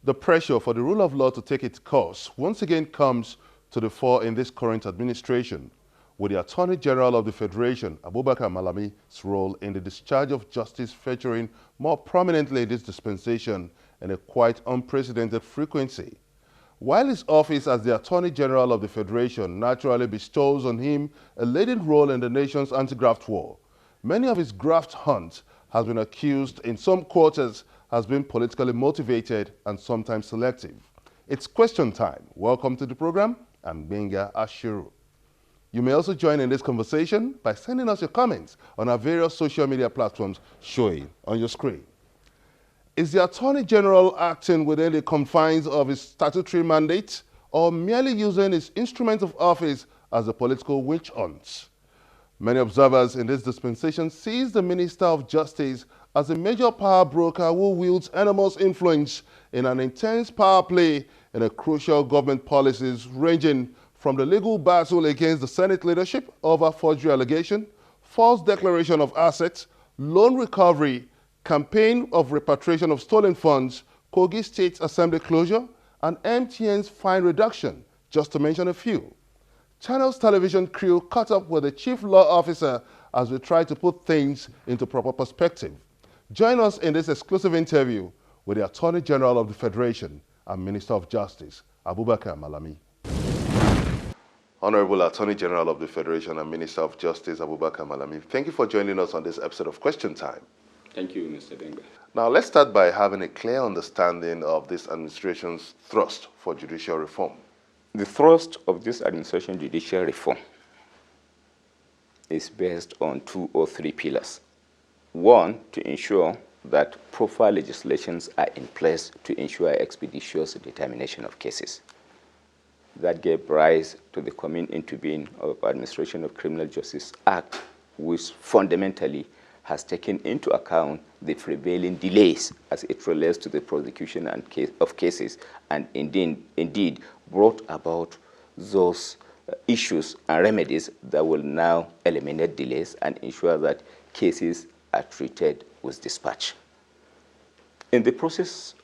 The pressure for the rule of law to take its course once again comes to the fore in this current administration, with the Attorney General of the Federation, Abubakar Malami's role in the discharge of justice featuring more prominently in this dispensation in a quite unprecedented frequency. While his office as the Attorney General of the Federation naturally bestows on him a leading role in the nation's anti-graft war, many of his graft hunts has been accused in some quarters has been politically motivated and sometimes selective. It's question time. Welcome to the program. I'm Benga Ashiru. You may also join in this conversation by sending us your comments on our various social media platforms showing on your screen. Is the Attorney General acting within the confines of his statutory mandate or merely using his instrument of office as a political witch hunt? Many observers in this dispensation sees the Minister of Justice as a major power broker who wields enormous influence in an intense power play in a crucial government policies ranging from the legal battle against the Senate leadership over forgery allegation, false declaration of assets, loan recovery, campaign of repatriation of stolen funds, Kogi State Assembly closure, and MTN's fine reduction, just to mention a few. Channel's television crew caught up with the chief law officer as we try to put things into proper perspective. Join us in this exclusive interview with the Attorney General of the Federation and Minister of Justice, Abubakar Malami. Honourable Attorney General of the Federation and Minister of Justice, Abubakar Malami, thank you for joining us on this episode of Question Time. Thank you, Mr. Benga. Now, let's start by having a clear understanding of this administration's thrust for judicial reform. The thrust of this administration judicial reform is based on 2 or 3 pillars. One, to ensure that proper legislations are in place to ensure expeditious determination of cases. That gave rise to the coming into being of Administration of Criminal Justice Act, which fundamentally has taken into account the prevailing delays as it relates to the prosecution of cases, and indeed brought about those issues and remedies that will now eliminate delays and ensure that cases are treated with dispatch. In the process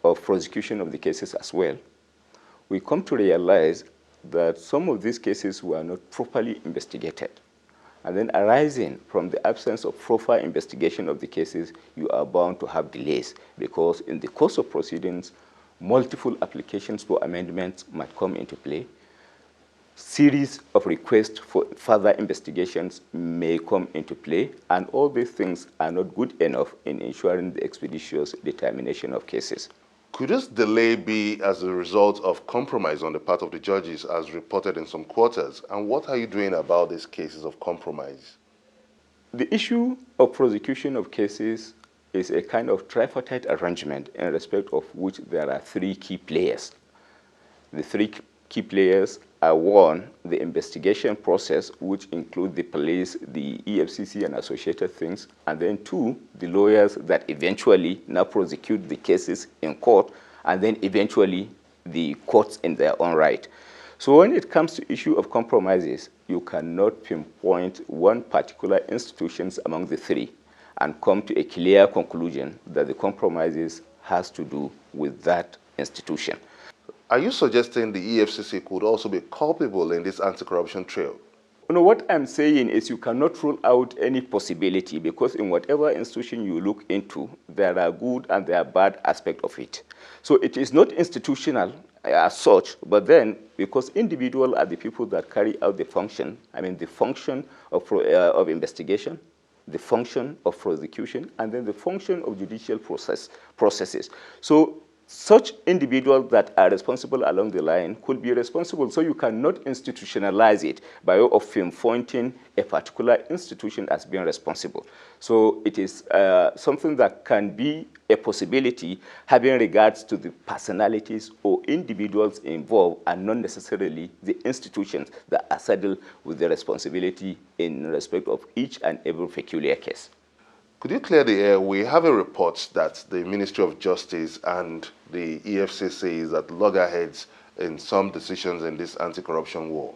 of prosecution of the cases as well, we come to realize that some of these cases were not properly investigated. And then arising from the absence of proper investigation of the cases, you are bound to have delays, because in the course of proceedings, multiple applications for amendments might come into play. Series of requests for further investigations may come into play, and all these things are not good enough in ensuring the expeditious determination of cases. Could this delay be as a result of compromise on the part of the judges as reported in some quarters? And what are you doing about these cases of compromise? The issue of prosecution of cases is a kind of tripartite arrangement in respect of which there are 3 key players. The 3 key players are: 1, the investigation process, which include the police, the EFCC and associated things, and then 2, the lawyers that eventually now prosecute the cases in court, and then eventually the courts in their own right. So when it comes to issue of compromises, you cannot pinpoint one particular institution among the 3 and come to a clear conclusion that the compromises has to do with that institution. Are you suggesting the EFCC could also be culpable in this anti-corruption trail? No, what I'm saying is you cannot rule out any possibility, because in whatever institution you look into, there are good and there are bad aspects of it. So it is not institutional as such, but then because individuals are the people that carry out the function, the function of investigation, the function of prosecution, and then the function of judicial processes. So such individuals that are responsible along the line could be responsible. So you cannot institutionalize it by way of pinpointing a particular institution as being responsible. So it is something that can be a possibility having regards to the personalities or individuals involved, and not necessarily the institutions that are saddled with the responsibility in respect of each and every peculiar case. Could you clear the air? We have a report that the Ministry of Justice and the EFCC is at loggerheads in some decisions in this anti-corruption war.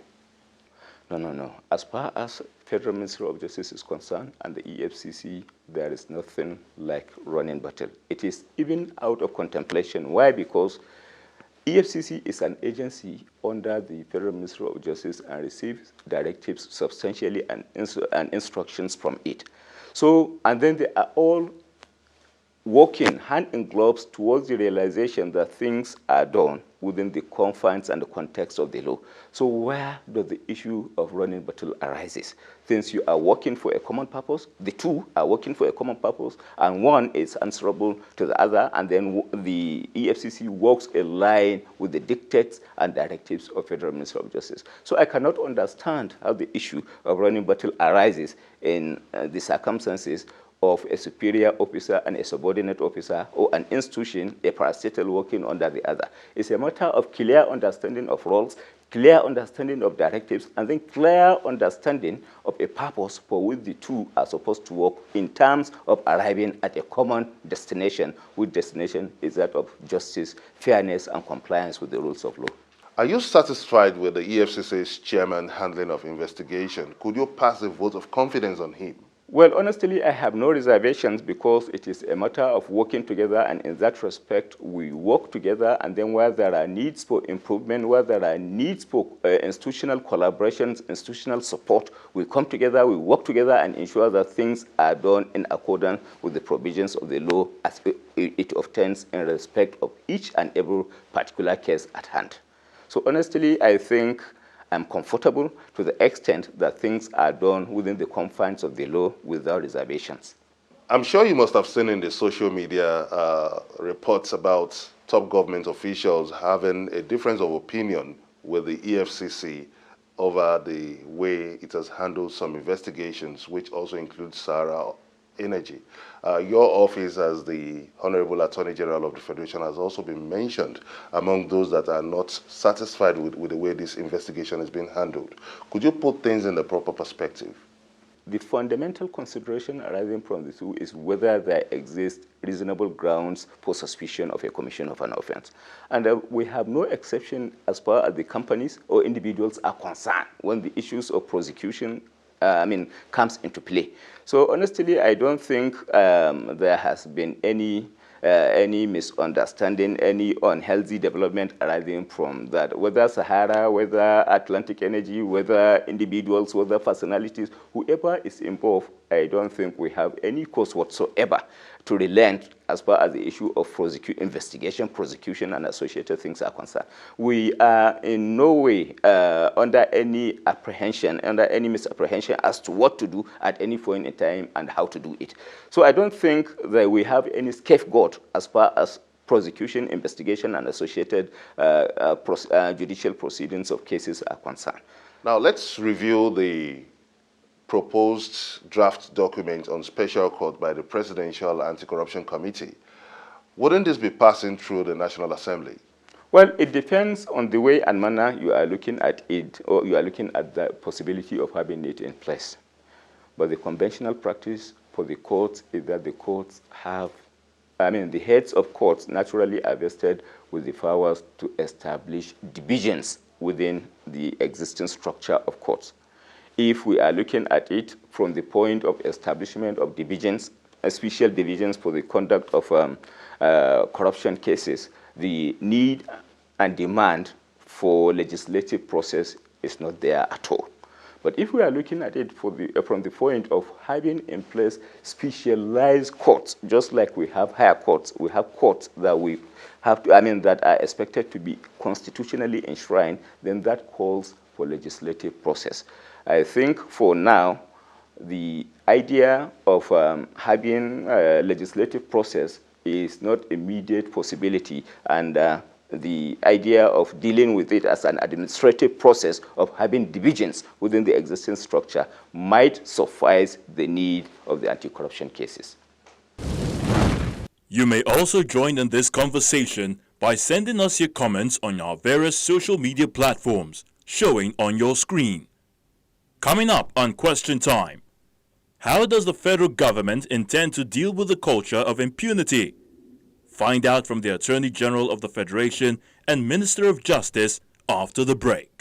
No. As far as Federal Ministry of Justice is concerned and the EFCC, there is nothing like running battle. It is even out of contemplation. Why? Because EFCC is an agency under the Federal Ministry of Justice and receives directives substantially and instructions from it. So, and then they are all working hand in gloves towards the realization that things are done within the confines and the context of the law. So where does the issue of running battle arises? Since you are working for a common purpose, the two are working for a common purpose, and one is answerable to the other, and then the EFCC works in line with the dictates and directives of Federal Ministry of Justice. So I cannot understand how the issue of running battle arises in the circumstances of a superior officer and a subordinate officer, or an institution, a parastatal working under the other. It's a matter of clear understanding of roles, clear understanding of directives, and then clear understanding of a purpose for which the two are supposed to work in terms of arriving at a common destination, which destination is that of justice, fairness, and compliance with the rules of law. Are you satisfied with the EFCC's chairman handling of investigation? Could you pass a vote of confidence on him? Well, honestly, I have no reservations because it is a matter of working together, and in that respect, we work together, and then where there are needs for improvement, where there are needs for institutional collaborations, institutional support, we come together, we work together and ensure that things are done in accordance with the provisions of the law as it obtains in respect of each and every particular case at hand. So honestly, I think I'm comfortable to the extent that things are done within the confines of the law without reservations. I'm sure you must have seen in the social media reports about top government officials having a difference of opinion with the EFCC over the way it has handled some investigations, which also includes Sahara Energy. Your office as the Honourable Attorney General of the Federation has also been mentioned among those that are not satisfied with the way this investigation has been handled. Could you put things in the proper perspective? The fundamental consideration arising from the two is whether there exist reasonable grounds for suspicion of a commission of an offense. And we have no exception as far as the companies or individuals are concerned when the issues of prosecution comes into play. So honestly, I don't think there has been any misunderstanding, any unhealthy development arising from that. Whether Sahara, whether Atlantic Energy, whether individuals, whether personalities, whoever is involved, I don't think we have any cause whatsoever to relent as far as the issue of investigation, prosecution, and associated things are concerned. We are in no way under any apprehension, under any misapprehension as to what to do at any point in time and how to do it. So I don't think that we have any scapegoat as far as prosecution, investigation, and associated judicial proceedings of cases are concerned. Now let's review the proposed draft document on special court by the Presidential Anti-Corruption Committee. Wouldn't this be passing through the National Assembly? Well, it depends on the way and manner you are looking at it, or you are looking at the possibility of having it in place. But the conventional practice for the courts is that the courts have, the heads of courts naturally are vested with the powers to establish divisions within the existing structure of courts. If we are looking at it from the point of establishment of divisions, special divisions for the conduct of corruption cases, the need and demand for legislative process is not there at all. But if we are looking at it from the point of having in place specialized courts, just like we have higher courts, we have courts that we have to, that are expected to be constitutionally enshrined, then that calls for legislative process. I think for now, the idea of having a legislative process is not an immediate possibility, and the idea of dealing with it as an administrative process of having divisions within the existing structure might suffice the need of the anti-corruption cases. You may also join in this conversation by sending us your comments on our various social media platforms showing on your screen. Coming up on Question Time, how does the federal government intend to deal with the culture of impunity? Find out from the Attorney General of the Federation and Minister of Justice after the break.